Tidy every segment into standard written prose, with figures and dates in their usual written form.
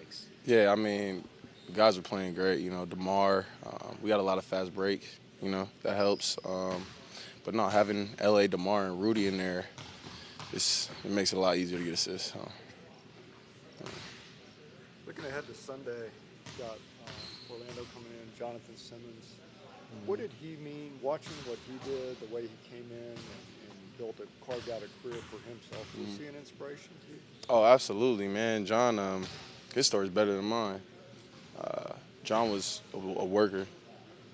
Phoenix? Yeah, I mean, the guys are playing great. You know, DeMar, we got a lot of fast break. You know, that helps. But no, having LA, DeMar, and Rudy in there, it makes it a lot easier to get assists. So. Looking ahead to Sunday, you've got Orlando coming in, Jonathan Simmons. What did he mean, watching what he did, the way he came in and carved out a career for himself? Was he an inspiration to you? Oh, absolutely, man. John, his story's better than mine. John was a worker.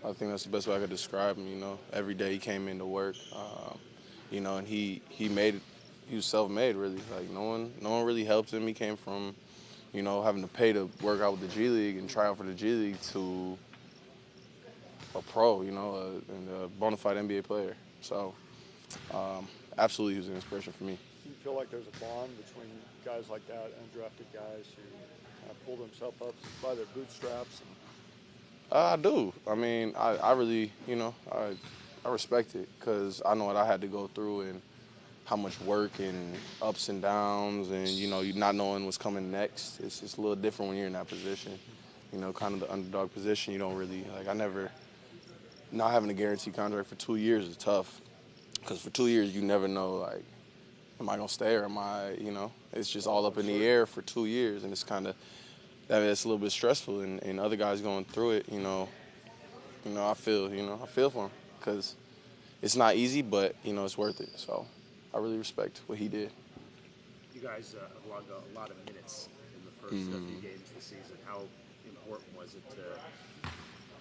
I think that's the best way I could describe him. You know, every day he came into work. You know, and he made it. He was self-made, really. Like no one really helped him. He came from, you know, having to pay to work out with the G League and try out for the G League to a pro, you know, and a bona fide NBA player. So, absolutely, he was an inspiration for me. Do you feel like there's a bond between guys like that, undrafted guys who kind of pull themselves up by their bootstraps? I do. I mean, I really, you know, I respect it because I know what I had to go through and how much work and ups and downs and, you know, you not knowing what's coming next. It's just a little different when you're in that position. You know, kind of the underdog position. You don't really, like, not having a guaranteed contract for 2 years is tough because for 2 years you never know, like, am I going to stay or am I, you know, it's just all up in the air for 2 years and it's kind of, it's a little bit stressful and other guys going through it, you know, I feel for him because it's not easy, but, you know, it's worth it. So I really respect what he did. You guys have logged a lot of minutes in the first few games of the season. How important was it to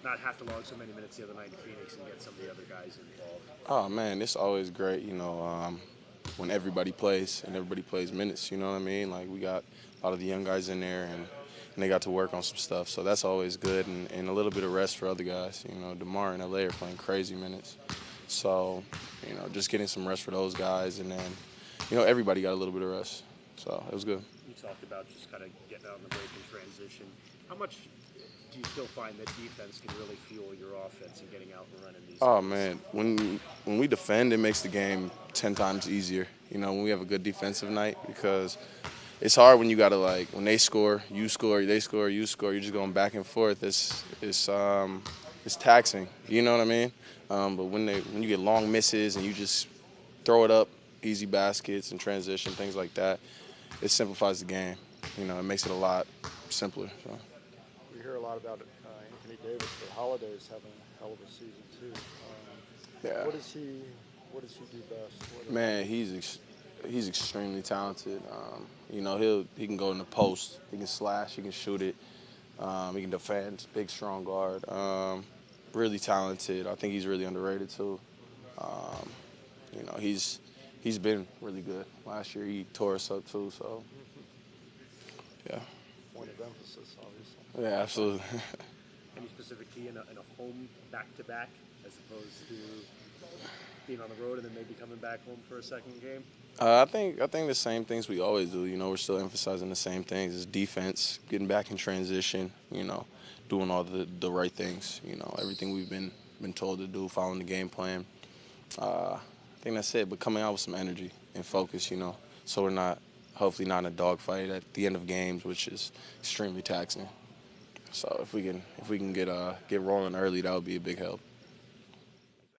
not have to log so many minutes the other night in Phoenix and get some of the other guys involved? Oh, man, it's always great, you know, when everybody plays and everybody plays minutes, you know what I mean? Like, we got a lot of the young guys in there and they got to work on some stuff. So that's always good and a little bit of rest for other guys. You know, DeMar and LA are playing crazy minutes. So, you know, just getting some rest for those guys and then, you know, everybody got a little bit of rest. So it was good. You talked about just kind of getting out on the break and transition. How much do you still find that defense can really fuel your offense and getting out and running these Oh, games? man, when we defend, it makes the game 10 times easier, you know, when we have a good defensive night because it's hard when you got to, like, when they score, you score, they score, you score, you're just going back and forth. It's taxing, you know what I mean? But when you get long misses and you just throw it up, easy baskets and transition, things like that, it simplifies the game. You know, it makes it a lot simpler. So. We hear a lot about Anthony Davis, but Holiday's having a hell of a season too. Yeah. What does he do best? Man, he's extremely talented. You know, he can go in the post, he can slash, he can shoot it, he can defend, big, strong guard. Really talented. I think he's really underrated too. You know, he's been really good. Last year he tore us up too. So yeah. Point of emphasis, obviously. Yeah, absolutely. Any specific key in a home back-to-back as opposed to being on the road and then maybe coming back home for a second game? I think the same things we always do. You know, we're still emphasizing the same things: is defense, getting back in transition. You know, doing all the right things. You know, everything we've been told to do, following the game plan. I think that's it. But coming out with some energy and focus. You know, so we're hopefully not in a dogfight at the end of games, which is extremely taxing. So if we can get rolling early, that would be a big help.